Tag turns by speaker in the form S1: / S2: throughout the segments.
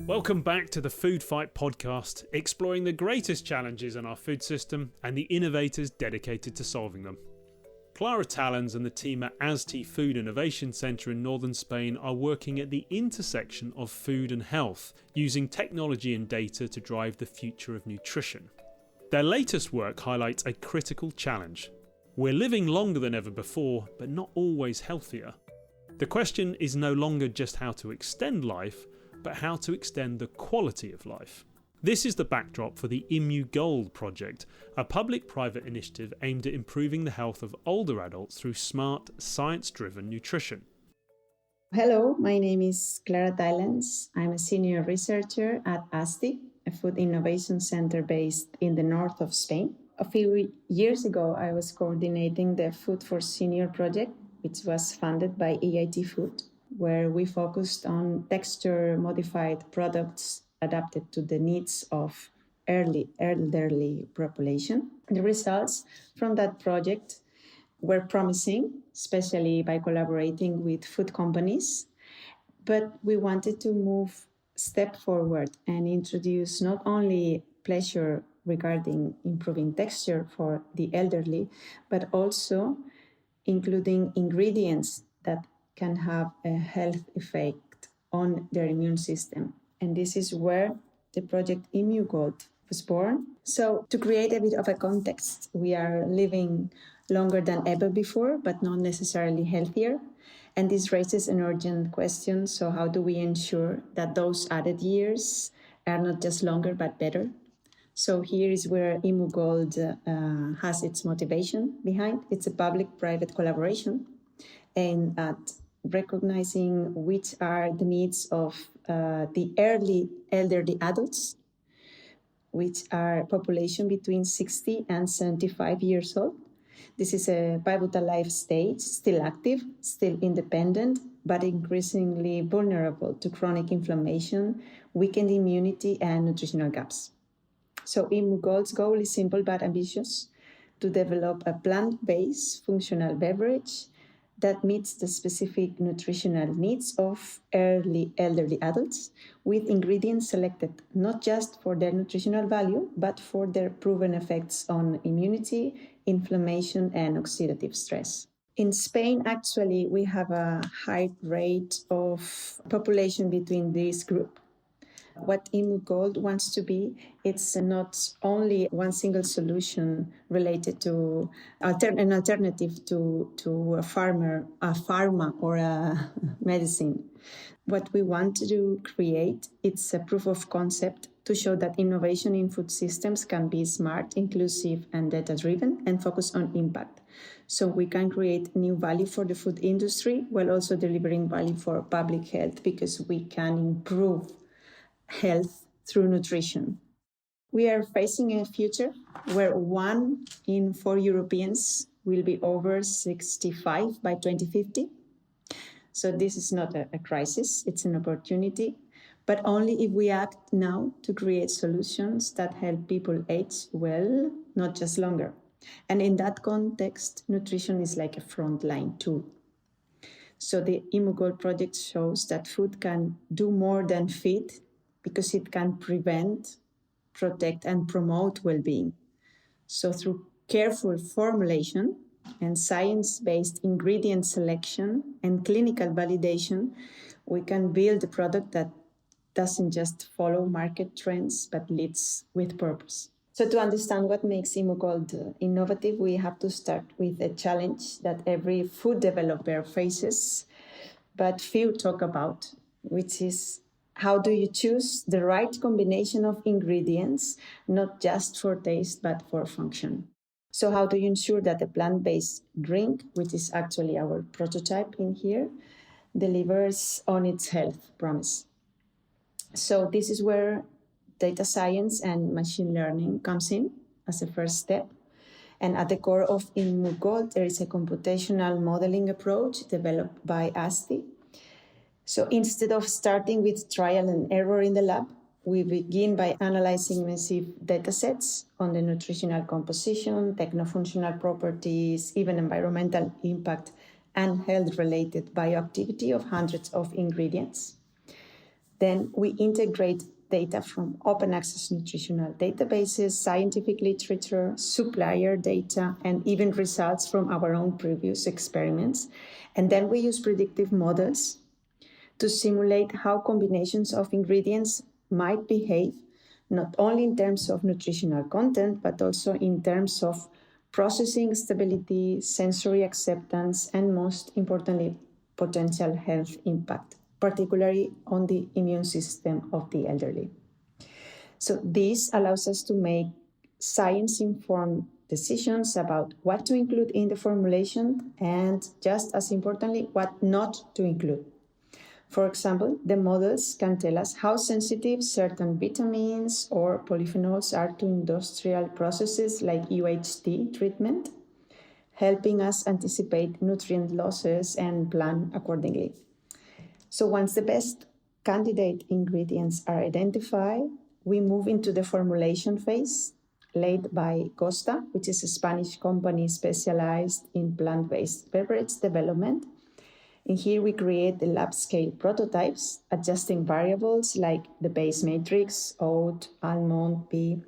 S1: Welcome back to the Food Fight podcast, exploring the greatest challenges in our food system and the innovators dedicated to solving them. Clara Talens and the team at AZTI Food Innovation Centre in northern Spain are working at the intersection of food and health, using technology and data to drive the future of nutrition. Their latest work highlights a critical challenge. We're living longer than ever before, but not always healthier. The question is no longer just how to extend life, but how to extend the quality of life. This is the backdrop for the ImmuGold project, a public-private initiative aimed at improving the health of older adults through smart, science-driven nutrition.
S2: Hello, my name is Clara Talens. I'm a senior researcher at AZTI, a food innovation center based in the north of Spain. A few years ago, I was coordinating the Food for Senior project, which was funded by AZTI Food, where we focused on texture-modified products adapted to the needs of elderly population. The results from that project were promising, especially by collaborating with food companies. But we wanted to move a step forward and introduce not only pleasure regarding improving texture for the elderly, but also including ingredients that can have a health effect on their immune system. And this is where the project ImmuGold was born. So to create a bit of a context, we are living longer than ever before, but not necessarily healthier. And this raises an urgent question. So how do we ensure that those added years are not just longer, but better? So here is where ImmuGold has its motivation behind. It's a public-private collaboration aimed at recognizing which are the needs of the early elderly adults, which are population between 60 and 75 years old. This is a pivotal life stage, still active, still independent, but increasingly vulnerable to chronic inflammation, weakened immunity, and nutritional gaps. So ImmuGold's goal is simple but ambitious: to develop a plant-based functional beverage that meets the specific nutritional needs of early elderly adults, with ingredients selected not just for their nutritional value, but for their proven effects on immunity, inflammation, and oxidative stress. In Spain, actually, we have a high rate of population between this group. What ImmuGold wants to be, it's not only one single solution related to an alternative to a pharma or a medicine. What we want to create, it's a proof of concept to show that innovation in food systems can be smart, inclusive, and data-driven, and focus on impact. So we can create new value for the food industry while also delivering value for public health, because we can improve health through nutrition. We are facing a future where 1 in 4 Europeans will be over 65 by 2050. So this is not a crisis, it's an opportunity, but only if we act now to create solutions that help people age well, not just longer. And in that context, nutrition is like a frontline tool. So the ImmuGold project shows that food can do more than feed, because it can prevent, protect, and promote well-being. So through careful formulation and science-based ingredient selection and clinical validation, we can build a product that doesn't just follow market trends, but leads with purpose. So to understand what makes ImmuGold innovative, we have to start with a challenge that every food developer faces, but few talk about, which is: how do you choose the right combination of ingredients, not just for taste, but for function? So how do you ensure that the plant-based drink, which is actually our prototype in here, delivers on its health promise? So this is where data science and machine learning comes in as a first step. And at the core of ImmuGold, there is a computational modeling approach developed by AZTI. So instead of starting with trial and error in the lab, we begin by analyzing massive data sets on the nutritional composition, techno-functional properties, even environmental impact, and health-related bioactivity of hundreds of ingredients. Then we integrate data from open access nutritional databases, scientific literature, supplier data, and even results from our own previous experiments. And then we use predictive models to simulate how combinations of ingredients might behave, not only in terms of nutritional content, but also in terms of processing stability, sensory acceptance, and most importantly, potential health impact, particularly on the immune system of the elderly. So this allows us to make science-informed decisions about what to include in the formulation and, just as importantly, what not to include. For example, the models can tell us how sensitive certain vitamins or polyphenols are to industrial processes like UHT treatment, helping us anticipate nutrient losses and plan accordingly. So once the best candidate ingredients are identified, we move into the formulation phase, led by Costa, which is a Spanish company specialized in plant-based beverage development. And here we create the lab-scale prototypes, adjusting variables like the base matrix, oat, almond, pea,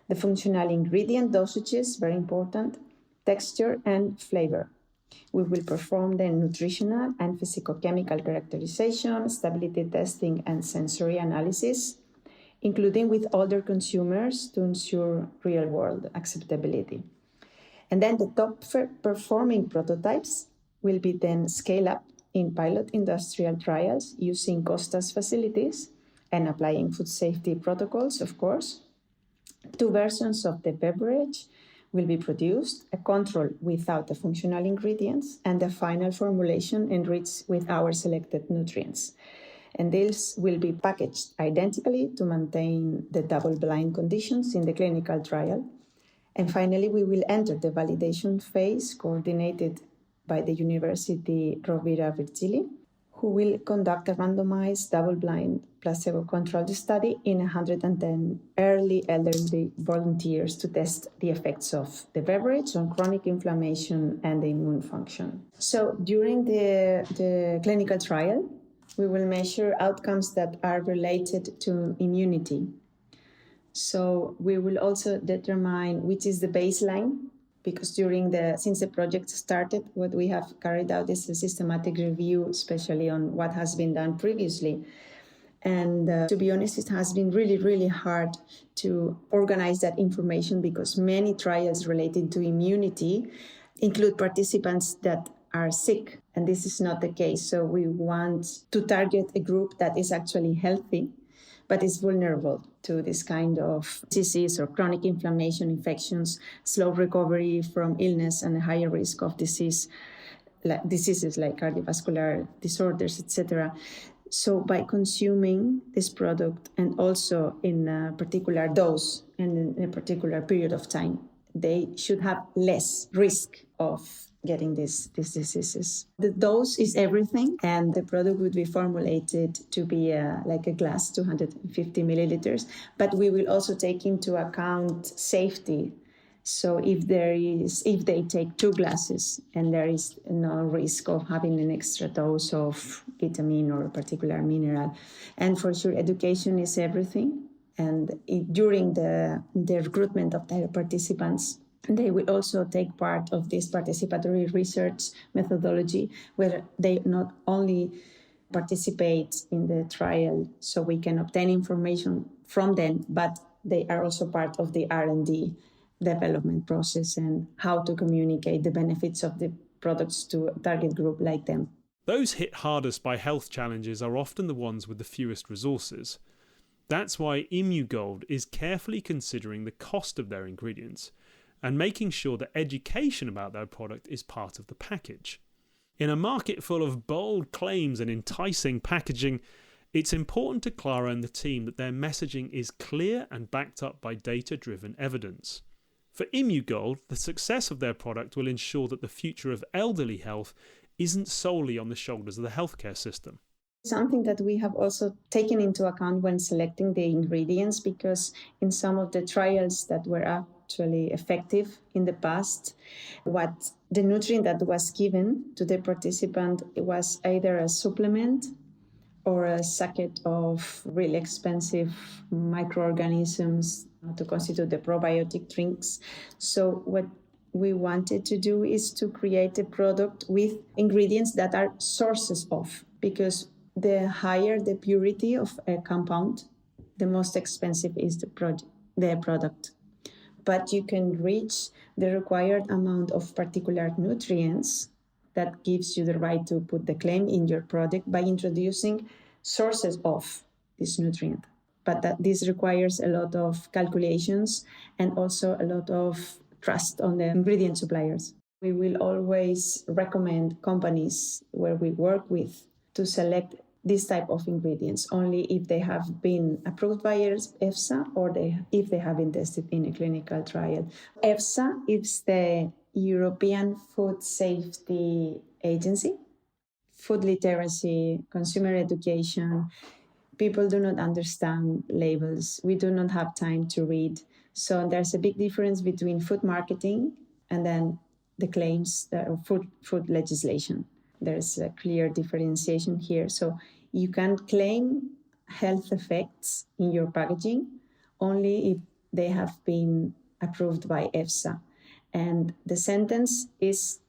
S2: the functional ingredient dosages, very important, texture, and flavor. We will perform the nutritional and physicochemical characterization, stability testing, and sensory analysis, including with older consumers to ensure real-world acceptability. And then the top performing prototypes will be then scaled up in pilot industrial trials using Costa's facilities and applying food safety protocols, of course. 2 versions of the beverage will be produced, a control without the functional ingredients, and the final formulation enriched with our selected nutrients. And these will be packaged identically to maintain the double-blind conditions in the clinical trial. And finally, we will enter the validation phase coordinated by the University Rovira Virgili, who will conduct a randomized double-blind placebo-controlled study in 110 early elderly volunteers to test the effects of the beverage on chronic inflammation and the immune function. So during the clinical trial, we will measure outcomes that are related to immunity. So we will also determine which is the baseline, because since the project started, what we have carried out is a systematic review, especially on what has been done previously. And to be honest, it has been really, really hard to organize that information because many trials related to immunity include participants that are sick, and this is not the case. So we want to target a group that is actually healthy, but is vulnerable to this kind of disease or chronic inflammation, infections, slow recovery from illness, and a higher risk of diseases like cardiovascular disorders, etc. So by consuming this product and also in a particular dose and in a particular period of time, they should have less risk of getting these diseases. The dose is everything, and the product would be formulated to be like a glass, 250 milliliters, but we will also take into account safety. So if they take 2 glasses and there is no risk of having an extra dose of vitamin or a particular mineral. And for sure, education is everything. And during the recruitment of the participants, they will also take part of this participatory research methodology, where they not only participate in the trial so we can obtain information from them, but they are also part of the R&D development process and how to communicate the benefits of the products to a target group like them.
S1: Those hit hardest by health challenges are often the ones with the fewest resources. That's why ImmuGold is carefully considering the cost of their ingredients and making sure that education about their product is part of the package. In a market full of bold claims and enticing packaging, it's important to Clara and the team that their messaging is clear and backed up by data-driven evidence. For ImmuGold, the success of their product will ensure that the future of elderly health isn't solely on the shoulders of the healthcare system.
S2: Something that we have also taken into account when selecting the ingredients, because in some of the trials that were actually effective in the past, what the nutrient that was given to the participant was either a supplement or a sacket of really expensive microorganisms to constitute the probiotic drinks. So what we wanted to do is to create a product with ingredients that are sources of, because the higher the purity of a compound, the most expensive is the product. But you can reach the required amount of particular nutrients that gives you the right to put the claim in your product by introducing sources of this nutrient. But this requires a lot of calculations and also a lot of trust on the ingredient suppliers. We will always recommend companies where we work with to select this type of ingredients only if they have been approved by EFSA or if they have been tested in a clinical trial. EFSA is the European Food Safety Agency. Food literacy, consumer education, people do not understand labels. We do not have time to read. So there's a big difference between food marketing and then the claims of food legislation. There's a clear differentiation here. So you can claim health effects in your packaging only if they have been approved by EFSA. And the sentence is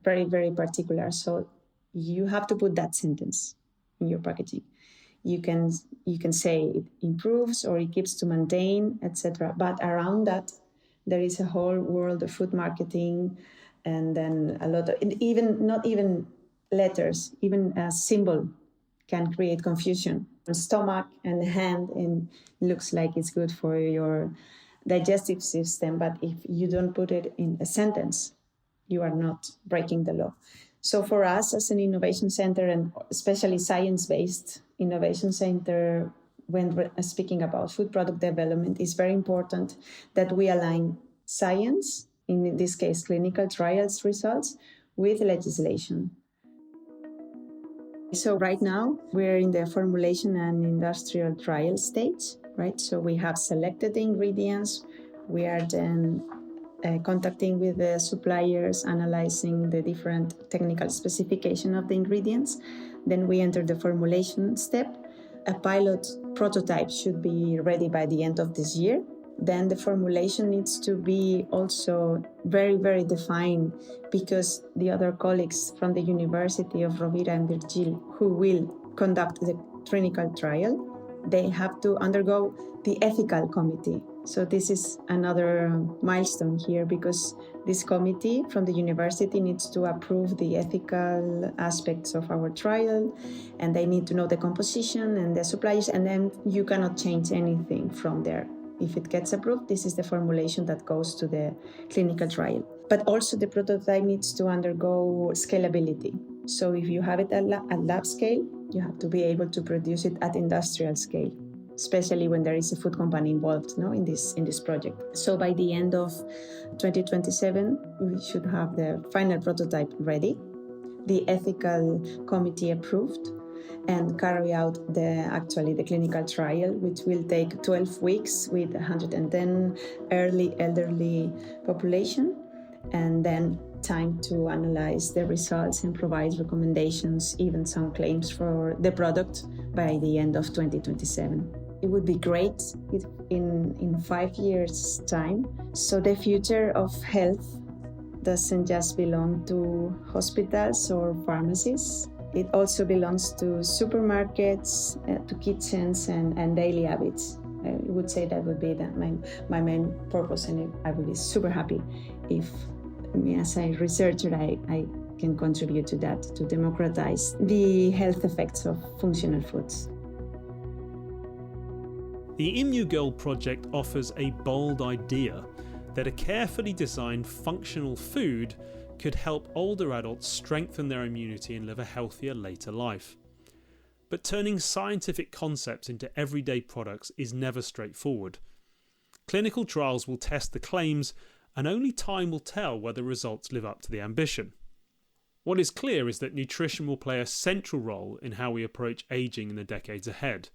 S2: very, very particular. So you have to put that sentence in your packaging. You can say it improves or it keeps to maintain, etc. But around that, there is a whole world of food marketing, and then a lot of not even letters, even a symbol can create confusion. The stomach and the hand, and looks like it's good for your digestive system, but if you don't put it in a sentence, you are not breaking the law. So for us as an innovation center, and especially science-based innovation center, when we're speaking about food product development, it's very important that we align science, in this case clinical trials results, with legislation. So right now we're in the formulation and industrial trial stage, right? So we have selected the ingredients. We are then contacting with the suppliers, analyzing the different technical specification of the ingredients. Then we enter the formulation step. A pilot prototype should be ready by the end of this year. Then the formulation needs to be also very, very defined, because the other colleagues from the University of Rovira and Virgil who will conduct the clinical trial, they have to undergo the ethical committee. So this is another milestone here, because this committee from the university needs to approve the ethical aspects of our trial, and they need to know the composition and the suppliers, and then you cannot change anything from there. If it gets approved, this is the formulation that goes to the clinical trial. But also the prototype needs to undergo scalability. So if you have it at lab scale, you have to be able to produce it at industrial scale, especially when there is a food company involved, in this project. So by the end of 2027, we should have the final prototype ready, the ethical committee approved, and carry out the clinical trial, which will take 12 weeks with 110 early elderly population, and then time to analyze the results and provide recommendations, even some claims for the product by the end of 2027. It would be great if in 5 years' time. So the future of health doesn't just belong to hospitals or pharmacies. It also belongs to supermarkets, to kitchens and daily habits. I would say that would be my main purpose, and I would be super happy if, as a researcher, I can contribute to that, to democratize the health effects of functional foods.
S1: The ImmuGold project offers a bold idea that a carefully designed functional food could help older adults strengthen their immunity and live a healthier later life. But turning scientific concepts into everyday products is never straightforward. Clinical trials will test the claims, and only time will tell whether results live up to the ambition. What is clear is that nutrition will play a central role in how we approach ageing in the decades ahead,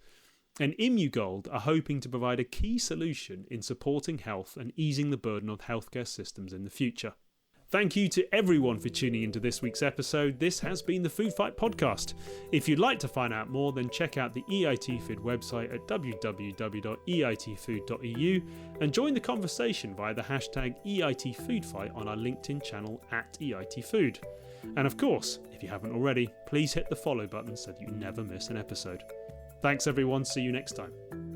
S1: and ImmuGold are hoping to provide a key solution in supporting health and easing the burden of healthcare systems in the future. Thank you to everyone for tuning into this week's episode. This has been the Food Fight Podcast. If you'd like to find out more, then check out the EIT Food website at www.eitfood.eu and join the conversation via the hashtag EIT Food Fight on our LinkedIn channel at EIT Food. And of course, if you haven't already, please hit the follow button so that you never miss an episode. Thanks everyone, see you next time.